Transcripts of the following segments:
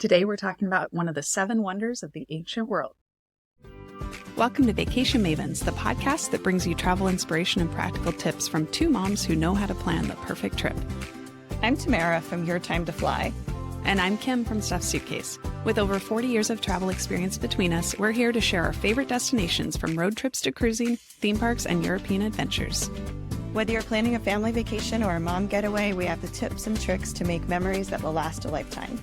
Today we're talking about one of the seven wonders of the ancient world. Welcome to Vacation Mavens, the podcast that brings you travel inspiration and practical tips from two moms who know how to plan the perfect trip. I'm Tamara from Your Time to Fly. And I'm Kim from Stuffed Suitcase. With over 40 years of travel experience between us, we're here to share our favorite destinations from road trips to cruising, theme parks, and European adventures. Whether you're planning a family vacation or a mom getaway, we have the tips and tricks to make memories that will last a lifetime.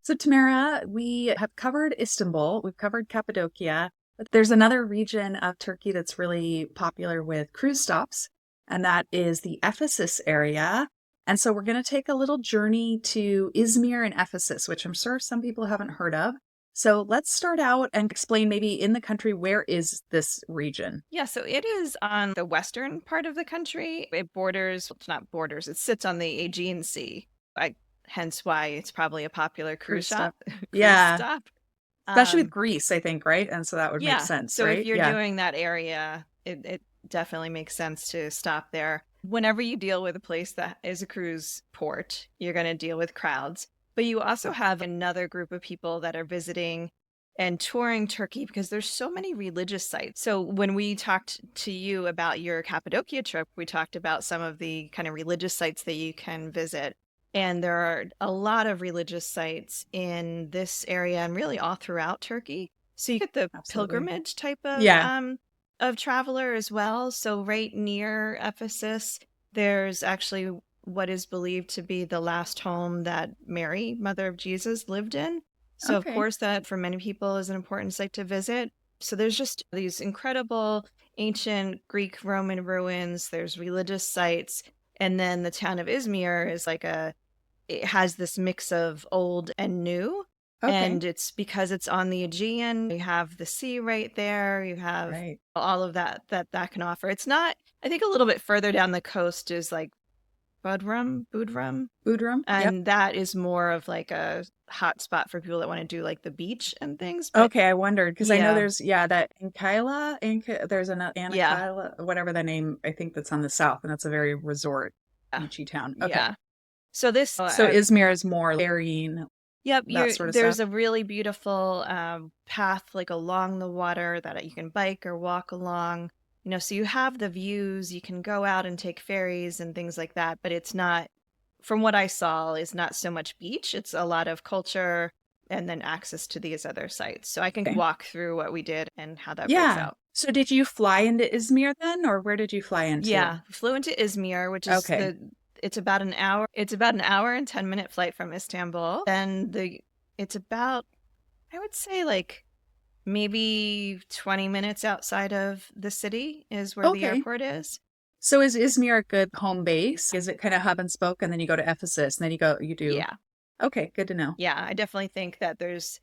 So Tamara, we have covered Istanbul, we've covered Cappadocia, but there's another region of Turkey that's really popular with cruise stops, and that is the Ephesus area. And so we're going to take a little journey to Izmir and Ephesus, which I'm sure some people haven't heard of. So let's start out and explain maybe in the country, where is this region? Yeah, so it is on the western part of the country. It it sits on the Aegean Sea. Hence why it's probably a popular cruise stop. Stop. Especially with Greece, I think, right? And so that would make sense, so right? If you're doing that area, it definitely makes sense to stop there. Whenever you deal with a place that is a cruise port, you're going to deal with crowds. But you also have another group of people that are visiting and touring Turkey because there's so many religious sites. So when we talked to you about your Cappadocia trip, we talked about some of the kind of religious sites that you can visit. And there are a lot of religious sites in this area and really all throughout Turkey. So you get the pilgrimage type of traveler as well. So right near Ephesus, there's actually what is believed to be the last home that Mary, mother of Jesus, lived in. So of course that for many people is an important site to visit. So there's just these incredible ancient Greek Roman ruins. There's religious sites. And then the town of Izmir is it has this mix of old and new. Okay. And it's because it's on the Aegean. You have the sea right there. You have all of that can offer. It's not, I think a little bit further down the coast is like Bodrum. And that is more of like a hot spot for people that want to do like the beach and things. But, I wondered because I know there's, that there's Ankyla, whatever the name, I think that's on the south. And that's a very resort beachy town. Okay. Yeah. So Izmir is more varying. Yep. There's a really beautiful path like along the water that you can bike or walk along. So you have the views, you can go out and take ferries and things like that, but it's not, from what I saw, is not so much beach. It's a lot of culture and then access to these other sites. So I can walk through what we did and how that works out. So did you fly into Izmir then, or where did you fly into? Yeah, flew into Izmir, which is it's about an hour. It's about an hour and 10-minute flight from Istanbul. Then it's about, I would say like maybe 20 minutes outside of the city is where the airport is. So is Izmir a good home base? Is it kind of hub and spoke and then you go to Ephesus and then you do? Yeah. Okay, good to know. Yeah, I definitely think that there's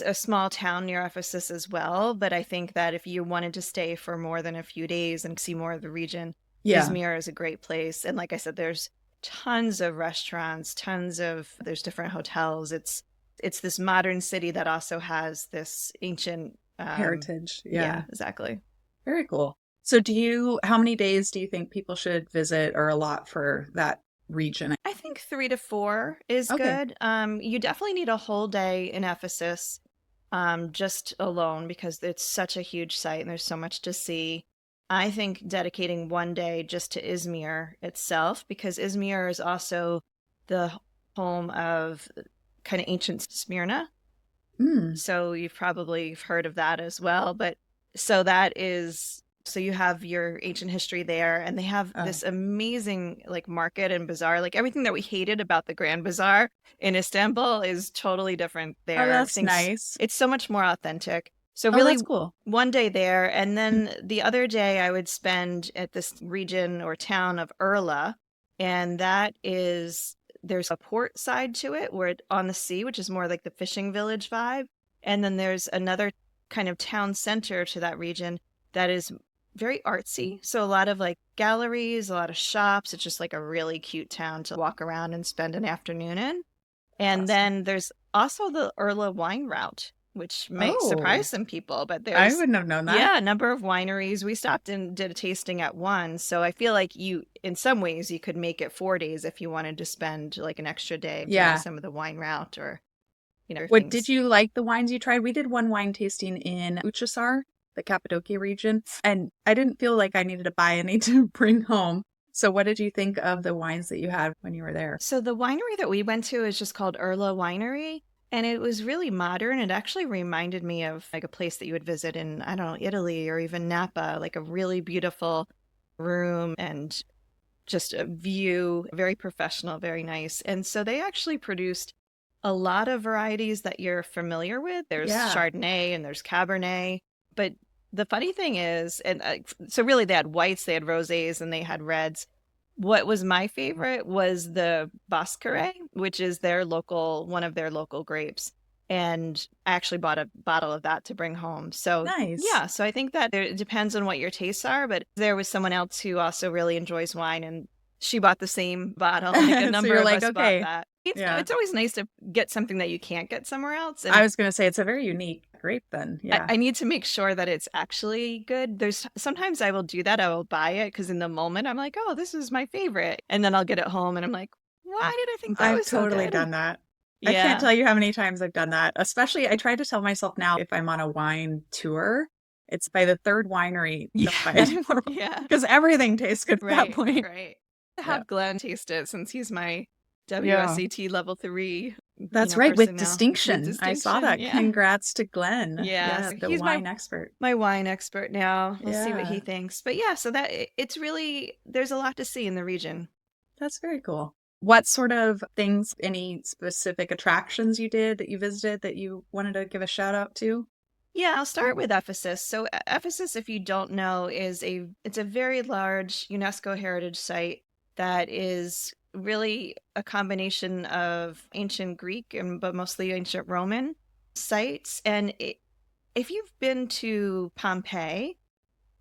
a small town near Ephesus as well. But I think that if you wanted to stay for more than a few days and see more of the region, Izmir is a great place. And like I said, there's tons of restaurants, there's different hotels. It's this modern city that also has this ancient heritage. Yeah, exactly. Very cool. So how many days do you think people should visit or allot for that region? I think 3 to 4 is good. You definitely need a whole day in Ephesus just alone because it's such a huge site and there's so much to see. I think dedicating one day just to Izmir itself, because Izmir is also the home of kind of ancient Smyrna. So you've probably heard of that as well. But so you have your ancient history there, and they have this amazing like market and bazaar. Like everything that we hated about the Grand Bazaar in Istanbul is totally different there. Oh, that's nice. It's so much more authentic. So really, that's cool. One day there, and then the other day I would spend at this region or town of Urla, and there's a port side to it where it's on the sea, which is more like the fishing village vibe, and then there's another kind of town center to that region that is very artsy. So a lot of like galleries, a lot of shops. It's just like a really cute town to walk around and spend an afternoon in. And then there's also the Urla wine route. which might Oh, surprise some people, but I there's, wouldn't have known that. yeah, a number of wineries. We stopped and did a tasting at one. So I feel like in some ways, you could make it 4 days if you wanted to spend like an extra day doing Yeah. some of the wine route or, What did things. you like the wines you tried? We did one wine tasting in Uchasar, the Cappadocia region, and I didn't feel like I needed to buy any to bring home. So what did you think of the wines that you had when you were there? So the winery that we went to is just called Erla Winery, and it was really modern. It actually reminded me of like a place that you would visit in, I don't know, Italy or even Napa, like a really beautiful room and just a view, very professional, very nice. And so they actually produced a lot of varieties that you're familiar with. There's Yeah. Chardonnay and there's Cabernet. But the funny thing is, and so really they had whites, they had rosés, and they had reds. What was my favorite was the Bosqueret, which is one of their local grapes. And I actually bought a bottle of that to bring home. So, Nice. yeah, so I think that it depends on what your tastes are. But there was someone else who also really enjoys wine, and she bought the same bottle. Like a So number you're of like, us bought okay. that. Yeah. It's always nice to get something that you can't get somewhere else. I And was going to say it's a very unique grape then. Yeah. I need to make sure that it's actually good. There's sometimes I will do that. I will buy it because in the moment I'm like, oh, this is my favorite. And then I'll get it home and I'm like, why did I think that I've was so totally good? done that. I can't Yeah. tell you how many times I've done that. Especially, I try to tell myself now if I'm on a wine tour, it's by the third winery that Yeah. I Yeah. because everything tastes good at that Right. point. Right. To Yeah. have Glenn taste it since he's my Yeah. WSET level 3, That's right. With person now with distinction. I saw distinction. that. Yeah. Congrats to Glenn. Yeah. Yeah, So the he's my wine expert. my wine expert now. We'll see what he Yeah. thinks. But yeah, so it's really there's a lot to see in the region. That's very cool. What sort of things, any specific attractions you did that you visited that you wanted to give a shout out to? Yeah, I'll start with Ephesus. So Ephesus, if you don't know, it's a very large UNESCO heritage site that is really a combination of ancient Greek and but mostly ancient Roman sites. And if you've been to Pompeii,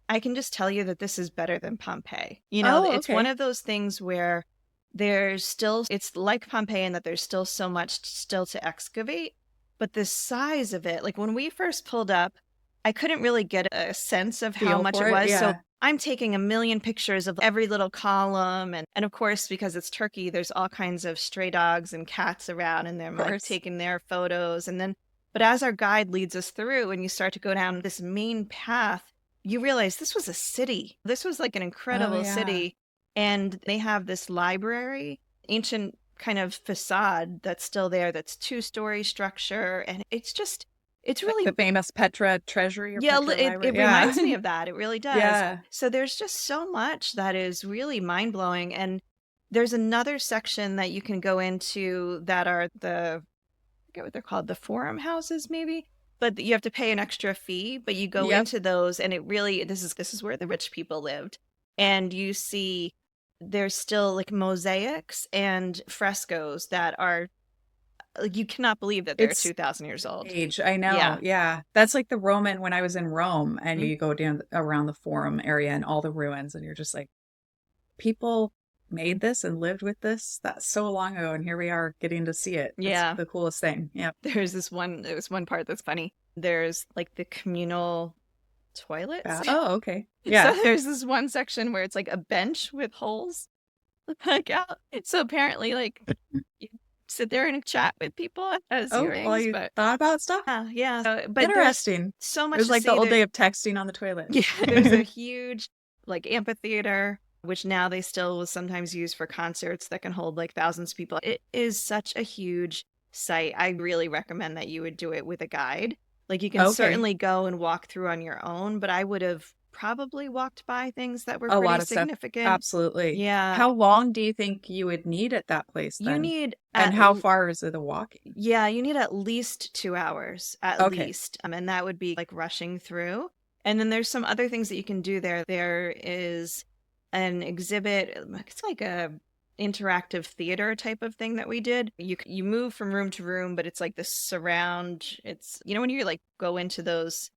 I can just tell you that this is better than Pompeii. Oh, It's one okay. of those things where it's like Pompeii in that there's still so much still to excavate, but the size of it, like when we first pulled up, I couldn't really get a sense of how Feel much for it it? was. So Yeah. I'm taking a million pictures of every little column. And of course, because it's Turkey, there's all kinds of stray dogs and cats around, and they're Of like course. taking their photos. But as our guide leads us through and you start to go down this main path, you realize this was a city. This was like an Oh, incredible yeah. city. And they have this library, ancient kind of facade that's still there, that's two-story structure. And it's Like the really, famous Petra Treasury or yeah, Petra it Library. Yeah. reminds me of that. It really does. Yeah. So there's just so much that is really mind-blowing. And there's another section that you can go into that are I forget what they're called, the forum houses maybe, but you have to pay an extra fee, but you go Yep. into those and it really this is where the rich people lived. And you see there's still like mosaics and frescoes that are like you cannot believe that they're It's 2000 years old. age. I know. Yeah. Yeah. That's like the Roman when I was in Rome and Mm. you go down around the Forum area and all the ruins and you're just like, people made this and lived with this. That's so long ago. And here we are getting to see it. It's Yeah. the coolest thing. Yep. There's one part that's funny. There's like the communal toilets. Oh, okay. So Yeah. there's this one section where it's like a bench with holes like out. So apparently, like you sit there and chat with people as Oh, well, viewings, you but thought about stuff? yeah. But there's Interesting. so It much was to like the see. old day of texting on the toilet. Yeah, there's a huge like amphitheater, which now they still will sometimes use for concerts that can hold like thousands of people. It is such a huge site. I really recommend that you would do it with a guide. Like you can Okay. certainly go and walk through on your own, but I would have probably walked by things that were A pretty lot of stuff. significant. Absolutely. Yeah, How long do you think you would need at that place you then? need And how far is it a walking? yeah, you need at least 2 hours, at Okay. least. And that would be like rushing through. And then there's some other things that you can do there. There is an exhibit, it's like a interactive theater type of thing that we did. You move from room to room, but it's like this surround. It's when you like go into those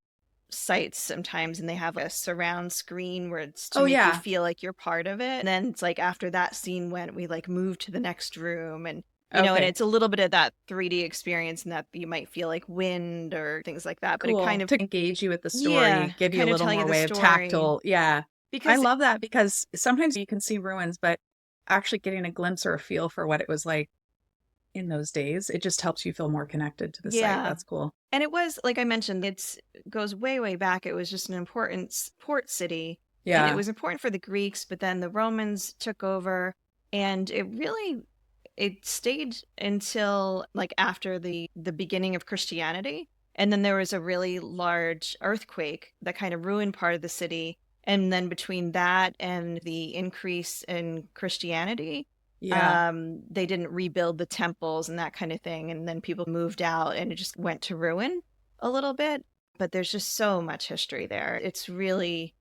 sites sometimes and they have a surround screen where it's to Oh, make you yeah. feel like you're part of it. And then it's like after that scene went, we like moved to the next room and And Okay. it's a little bit of that 3D experience and that you might feel like wind or things like that. But it Cool. kind of, To engage you with the yeah, story, give you a kind of little tell you more the way of story. tactile. Yeah. I Because, love that because sometimes you can see ruins, but actually getting a glimpse or a feel for what it was like in those days, it just helps you feel more connected to the site. yeah. That's cool. And it was, like I mentioned, goes way, way back. It was just an important port city. And it Yeah. was important for the Greeks, but then the Romans took over. And it stayed until like after the beginning of Christianity. And then there was a really large earthquake that kind of ruined part of the city. And then between that and the increase in Christianity, Yeah. they didn't rebuild the temples and that kind of thing. And then people moved out and it just went to ruin a little bit. But there's just so much history there. It's really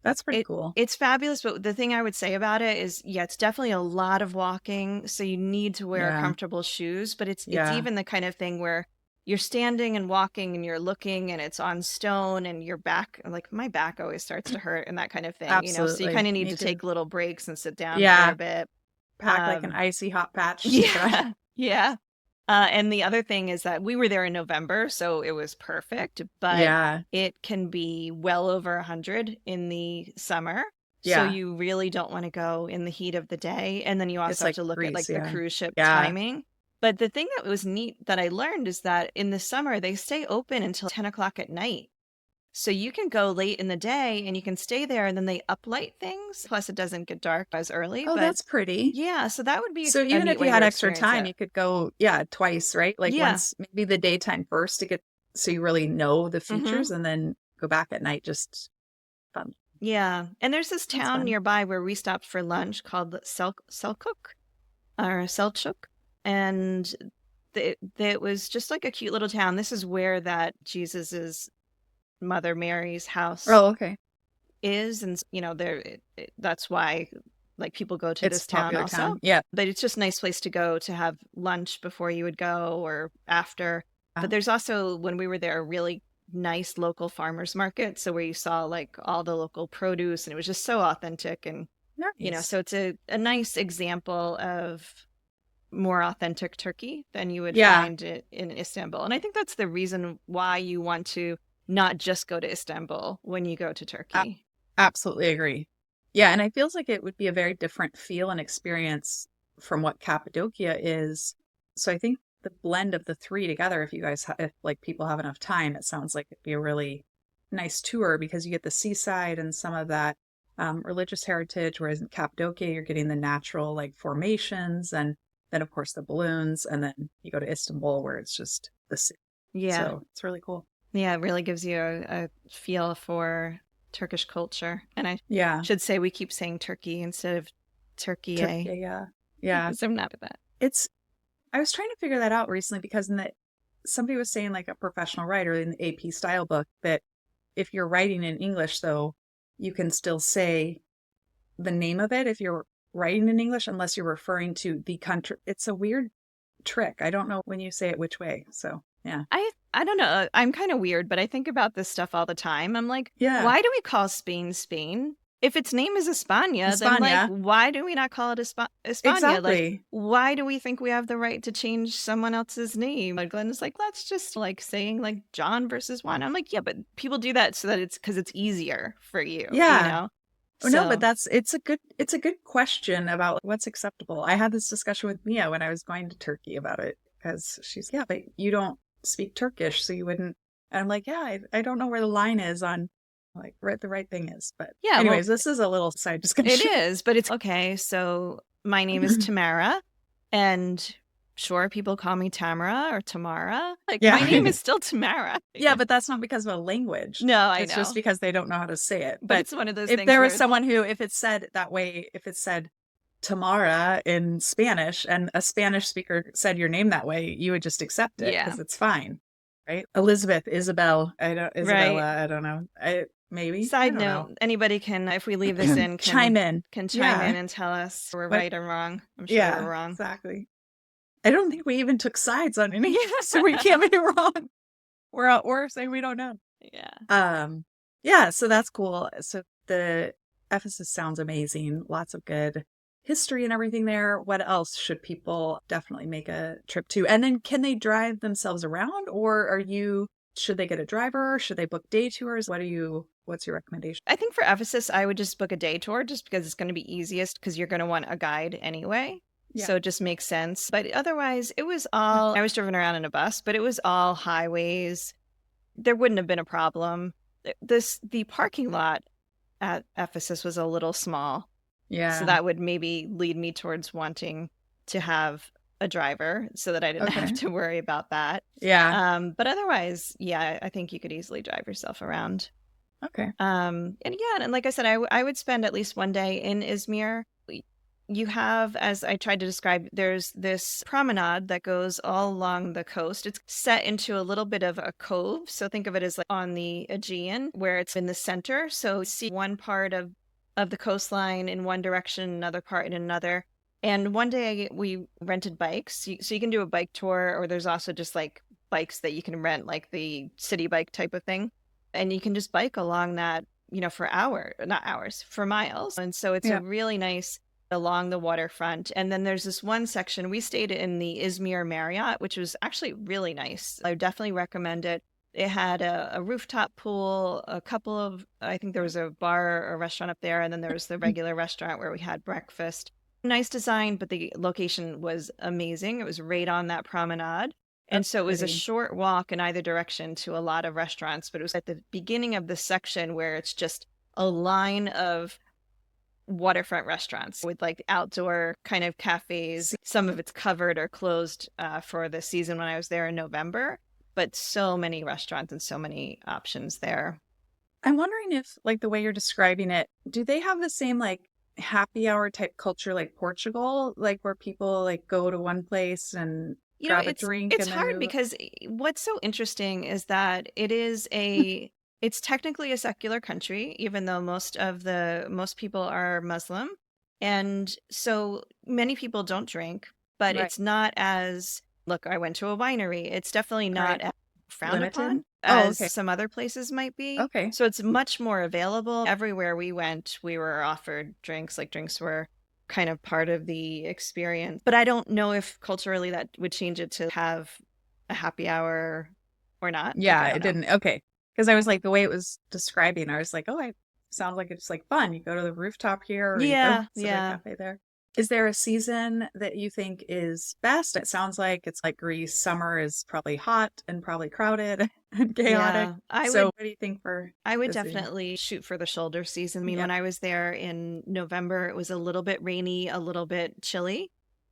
That's pretty it cool. it's fabulous, but the thing I would say about it is, yeah, it's definitely a lot of walking, so you need to wear Yeah. comfortable shoes, but it's Yeah. even the kind of thing where you're standing and walking and you're looking and it's on stone and your back, like my back always starts to hurt and that kind of thing. So you kind Absolutely. of need Me to too. take little breaks and sit down for a Yeah. bit. Pack like an Um, icy hot patch to try. yeah, yeah. And the other thing is that we were there in November, so it was perfect, but Yeah. it can be well over 100 in the summer. So Yeah. you really don't want to go in the heat of the day. And then you It's also have like to look at Greece. like the Yeah. cruise ship Yeah. timing. But the thing that was neat that I learned is that in the summer, they stay open until 10 o'clock at night. So you can go late in the day and you can stay there and then they uplight things. Plus, it doesn't get dark as early. Oh, But that's pretty. yeah, so that would be So a even neat if you way had to extra experience time, it. you could go, yeah, twice, right? Like Yeah. once, maybe the daytime first to get, so you really know the Hmm. features and then go back at night. Just fun. Yeah, and there's this That's town fun. nearby where we stopped for lunch called Selkuk or Selchuk, and it was just like a cute little town. This is where that Jesus's mother Mary's house Oh, okay. is, and there that's why like people go to It's a this town popular also. town. Yeah. But it's just a nice place to go to have lunch before you would go or after. But there's also, when we were there, a really nice local farmers market, so where you saw like all the local produce and it was just so authentic. And Nice. so it's a nice example of more authentic Turkey than you would Yeah. find it in Istanbul. And I think that's the reason why you want to not just go to Istanbul when you go to a- Turkey. Absolutely agree. Yeah. And I feels like it would be a very different feel and experience from what Cappadocia is. So I think the blend of the three together, if you guys, if like people have enough time, it sounds like it'd be a really nice tour because you get the seaside and some of that religious heritage, whereas in Cappadocia, you're getting the natural like formations and then, of course, the balloons. And then you go to Istanbul where it's just the sea. Yeah. So it's really cool. Yeah, it really gives you a feel for Turkish culture. And I Yeah. should say we keep saying Turkey instead of Turkey, Turkey. Yeah. Yeah. because I'm not with that. It's, I was trying to figure that out recently because somebody was saying like a professional writer in the AP style book that if you're writing in English, though, you can still say the name of it if you're writing in English, unless you're referring to the country. It's a weird trick. I don't know when you say it which way. So yeah. I don't know. I'm kind of weird, but I think about this stuff all the time. I'm like, Yeah. why do we call Spain Spain? If its name is España, then like, España. why do we not call it España? Like, Exactly. why do we think we have the right to change someone else's name? Like, Glenn is like, let's just like saying like John versus Juan. I'm like, yeah, but people do that so that it's because it's easier for you, Yeah. Oh, no, but So, it's a good question about what's acceptable. I had this discussion with Mia when I was going to Turkey about it because she's, yeah, but you don't speak Turkish, so you wouldn't. And I'm like, yeah, I don't know where the line is on like what the right thing is. But yeah, well, anyways, this is a little side it discussion. is, but it's okay. So, my name is Tamara, and sure, people call me Tamara or Tamara. Like, my name Yeah. is still Tamara. Yeah, but that's not because of a language. No, I It's just know. because they don't know how to say it. But But it's one of those if things there where was someone who, if it said that way, if it said Tamara in Spanish and a Spanish speaker said your name that way, you would just accept it yeah, because it's fine, right? Elizabeth, Isabel, Isabella, right. I don't know. Maybe, I Side don't know. note, anybody can, if we leave this in, Chime in. can chime Yeah. in and tell us we're But right or wrong. I'm sure yeah, we're wrong. exactly. I don't think we even took sides on any, so we can't be wrong. We're saying we don't know. Yeah. Yeah, so that's cool. So the Ephesus sounds amazing. Lots of good history and everything there, what else should people definitely make a trip to? And then can they drive themselves around, or should they get a driver? Should they book day tours? What's your recommendation? I think for Ephesus, I would just book a day tour just because it's going to be easiest because you're going to want a guide anyway. Yeah. So it just makes sense. But otherwise, it was all, I was driven around in a bus, but it was all highways. There wouldn't have been a problem. The parking lot at Ephesus was a little small. Yeah. So that would maybe lead me towards wanting to have a driver so that I didn't have to worry about that. Yeah. But otherwise, yeah, I think you could easily drive yourself around. Okay. And like I said, I would spend at least one day in Izmir. You have, as I tried to describe, there's this promenade that goes all along the coast. It's set into a little bit of a cove. So think of it as like on the Aegean, where it's in the center. So you see one part of the coastline in one direction, another part in another. And one day we rented bikes. So you can do a bike tour, or there's also just like bikes that you can rent, like the city bike type of thing. And you can just bike along that, for miles. And so it's a really nice along the waterfront. And then there's this one section. We stayed in the Izmir Marriott, which was actually really nice. I definitely recommend it. It had a rooftop pool, I think there was a bar or a restaurant up there. And then there was the regular restaurant where we had breakfast. Nice design, but the location was amazing. It was right on that promenade. And so it was a short walk in either direction to a lot of restaurants, but it was at the beginning of the section where it's just a line of waterfront restaurants with like outdoor kind of cafes. Some of it's covered or closed for the season when I was there in November, but so many restaurants and so many options there. I'm wondering if, like the way you're describing it, do they have the same like happy hour type culture like Portugal, like where people like go to one place and grab a drink? It's hard because what's so interesting is that it's technically a secular country, even though most people are Muslim. And so many people don't drink, but it's not as, look, I went to a winery. It's definitely not as frowned upon as some other places might be. Okay. So it's much more available. Everywhere we went, we were offered drinks. Like drinks were kind of part of the experience. But I don't know if culturally that would change it to have a happy hour or not. Yeah, it didn't. Okay. Because I was like, the way it was describing, I was like, oh, it sounds like it's like fun. You go to the rooftop here, or you go to the cafe there. Is there a season that you think is best? It sounds like it's like Greece. Summer is probably hot and probably crowded and chaotic. What do you think for? I would definitely shoot for the shoulder season. I mean, when I was there in November, it was a little bit rainy, a little bit chilly.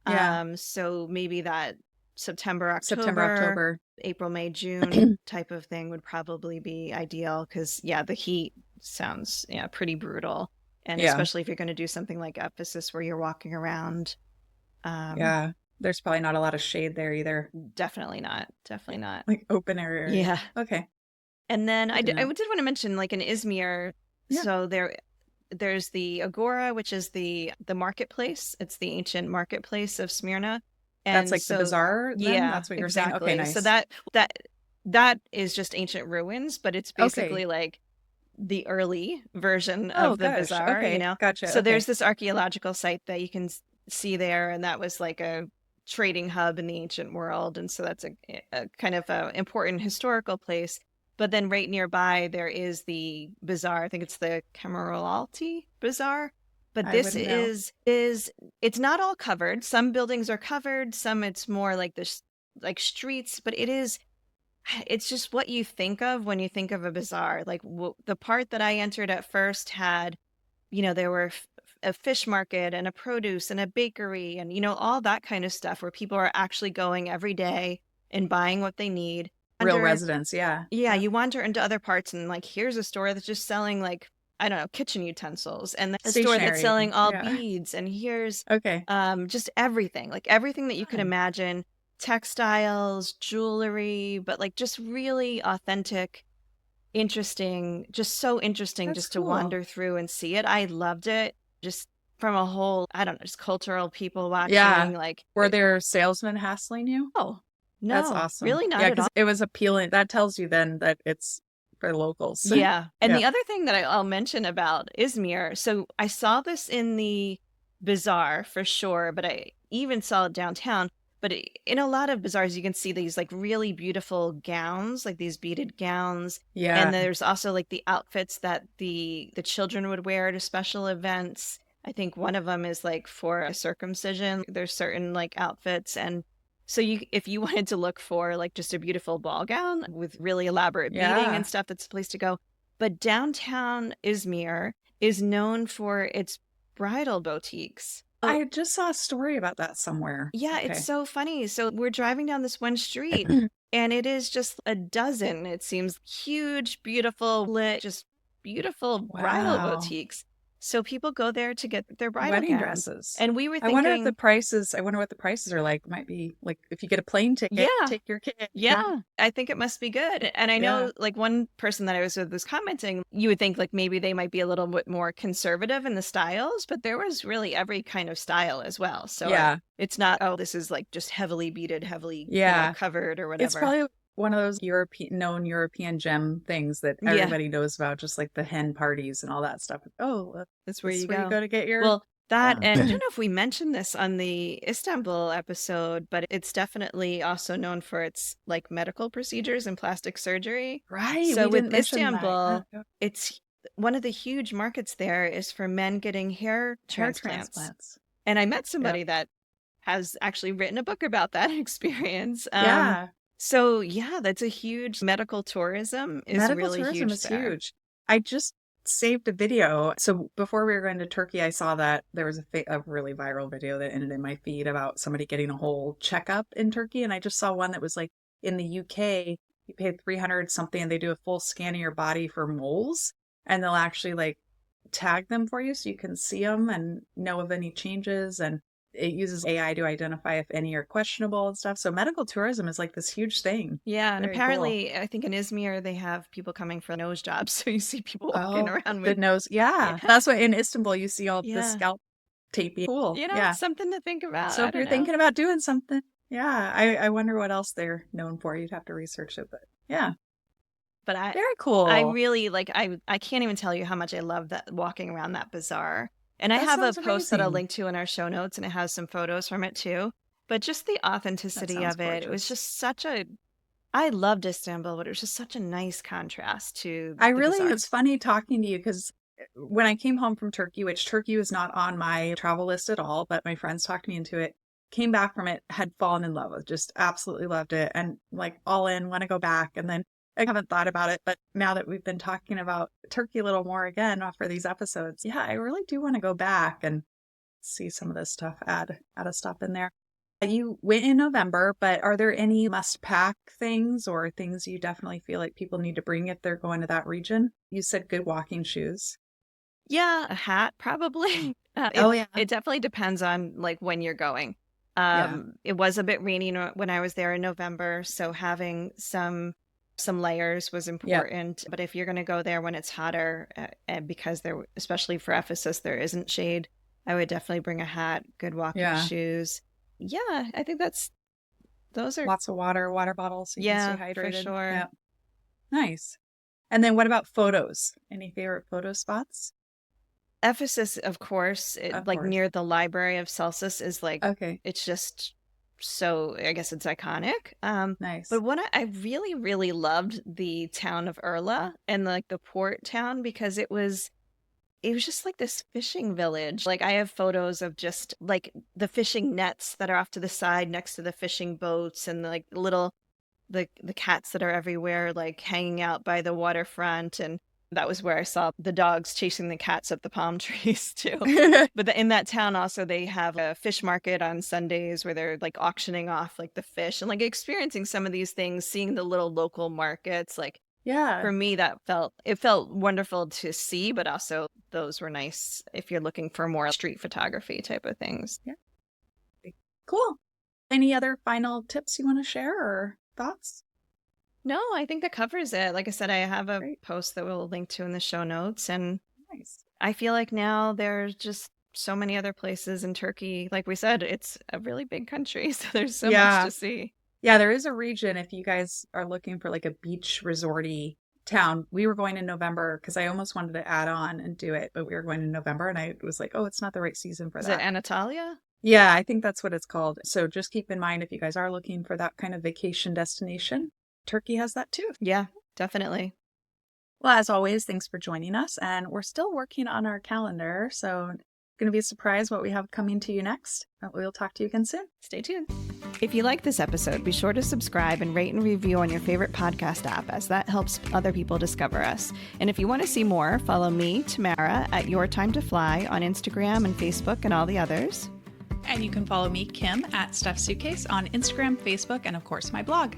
Yeah. So maybe that September, October, April, May, June type of thing would probably be ideal because, the heat sounds pretty brutal. And especially if you're going to do something like Ephesus where you're walking around. There's probably not a lot of shade there either. Definitely not. Like open area. Yeah. Okay. And then I did want to mention, like in Izmir, so there's the Agora, which is the marketplace. It's the ancient marketplace of Smyrna. And that's like the bazaar then? Yeah, that's what you're exactly. saying. Okay, nice. So that is just ancient ruins, but it's basically like the early version of the bazaar. Okay, gotcha. So there's this archaeological site that you can see there, and that was like a trading hub in the ancient world, and so that's a kind of a important historical place. But then right nearby there is the bazaar. I think it's the Cameralty Bazaar. But this is it's not all covered. Some buildings are covered, some it's more like this like streets, but it's just what you think of when you think of a bazaar. Like the part that I entered at first had, there were a fish market and a produce and a bakery and, all that kind of stuff where people are actually going every day and buying what they need. Real residents, yeah. Yeah, you wander into other parts and like, here's a store that's just selling like, I don't know, kitchen utensils, and a store that's selling all beads. And here's just everything, like everything that you can imagine, textiles, jewelry, but like just really authentic, interesting, just so interesting to wander through and see it. I loved it just from a whole, I don't know, just cultural people watching. Yeah. Like, were there salesmen hassling you? Oh, no. That's awesome. Really not at all. It was appealing. That tells you then that it's for locals. Yeah. And the other thing that I'll mention about Izmir, so I saw this in the bazaar for sure, but I even saw it downtown. But in a lot of bazaars, you can see these like really beautiful gowns, like these beaded gowns. And Yeah. there's also like the outfits that the children would wear to special events. I think one of them is like for a circumcision. There's certain like outfits, and so you if you wanted to look for like just a beautiful ball gown with really elaborate beading Yeah. and stuff, that's the place to go. But downtown Izmir is known for its bridal boutiques. Oh, I just saw a story about that somewhere. yeah, it's Okay. so funny. So we're driving down this one street and it is just a dozen, it seems, huge, beautiful, lit, just beautiful bridal Wow. boutiques. So people go there to get their bridal Wedding gowns. dresses. And we were I thinking, wonder what the prices are like. Might be like if you get a plane ticket, yeah, take your kid. yeah, I think it must be good. And I Yeah. know like one person that I was with was commenting, you would think like maybe they might be a little bit more conservative in the styles, but there was really every kind of style as well. So Yeah. it's not, oh, this is like just heavily beaded, heavily, Yeah. covered or It's whatever. probably one of those known European gem things that Yeah, everybody knows about, just like the hen parties and all that stuff. Oh, that's where this you is where you go. go to get your Well, that, yeah. and I don't know if we mentioned this on the Istanbul episode, but it's definitely also known for its like medical procedures and plastic surgery. Right. So We with didn't mention that. Istanbul, Yeah. it's one of the huge markets there is for men getting hair Hair transplants. transplants. And I met Yep. somebody that has actually written a book about that experience. Yeah. So yeah, that's a huge medical tourism is Medical really tourism huge is there. huge. I just saved a video. So before we were going to Turkey, I saw that there was a really viral video that ended in my feed about somebody getting a whole checkup in Turkey. And I just saw one that was like in the UK, you pay 300 something and they do a full scan of your body for moles. And they'll actually like tag them for you so you can see them and know of any changes. And it uses AI to identify if any are questionable and stuff. So medical tourism is like this huge thing. Yeah, and Very cool. apparently, I think in Izmir they have people coming for nose jobs. So you see people walking Oh, around the with, nose. yeah, Yeah. That's what in Istanbul you see all the yeah. scalp taping. Cool. It's Yeah. something to think about. So I if don't you're know. thinking about doing something, yeah, I wonder what else they're known for. You'd have to research it, but yeah, But I, very I cool. really like. I can't even tell you how much I love that walking around that bazaar. And I That have a sounds post that I'll amazing. link to in our show notes, and it has some photos from it too. But just the That authenticity sounds of it, it was gorgeous. just such a. I loved Istanbul, but it was just such a nice contrast to I the really, bazaar. it's funny talking to you because when I came home from Turkey, which Turkey was not on my travel list at all, but my friends talked me into it, came back from it, had fallen in love with, just absolutely loved it, and like all in, want to go back. And then I haven't thought about it, but now that we've been talking about Turkey a little more again for these episodes, yeah, I really do want to go back and see some of this stuff, add a stop in there. You went in November, but are there any must pack things or things you definitely feel like people need to bring if they're going to that region? You said good walking shoes. Yeah, a hat probably. Oh, yeah. It definitely depends on like when you're going. Yeah. It was a bit rainy when I was there in November, so having some layers was Yeah. important. But if you're going to go there when it's hotter, and because there, especially for Ephesus, there isn't shade, I would definitely bring a hat, good walking Yeah. shoes. Yeah, I think those are, Lots of water bottles so you can stay yeah, for hydrated. sure. Yeah. Nice. And then what about photos? Any favorite photo spots? Ephesus, of course, Of like course. near the Library of Celsus, is like Okay. it's just so. I guess it's iconic. Nice. But what I really, really loved the town of Urla and like the port town because it was just like this fishing village. Like I have photos of just like the fishing nets that are off to the side next to the fishing boats and like little the cats that are everywhere, like hanging out by the waterfront. And that was where I saw the dogs chasing the cats up the palm trees too. But in that town also they have a fish market on Sundays where they're like auctioning off like the fish and like experiencing some of these things, seeing the little local markets. Like Yeah. for me that felt wonderful to see, but also those were nice if you're looking for more street photography type of things. Yeah. Cool. Any other final tips you want to share or thoughts? No, I think that covers it. Like I said, I have a Great. post that we'll link to in the show notes. And Nice. I feel like now there's just so many other places in Turkey. Like we said, it's a really big country. So there's so much Yeah. to see. Yeah, there is a region if you guys are looking for like a beach resorty town. We were going in November because I almost wanted to add on and do it, but we were going in November and I was like, oh, it's not the right season for Is that. it Anatolia? Yeah, I think that's what it's called. So just keep in mind if you guys are looking for that kind of vacation destination, Turkey has that too. Yeah, definitely. Well, as always, thanks for joining us. And we're still working on our calendar. So it's going to be a surprise what we have coming to you next. But we'll talk to you again soon. Stay tuned. If you like this episode, be sure to subscribe and rate and review on your favorite podcast app, as that helps other people discover us. And if you want to see more, follow me, Tamara, at Your Time to Fly on Instagram and Facebook and all the others. And you can follow me, Kim, at Stuffed Suitcase on Instagram, Facebook, and of course, my blog.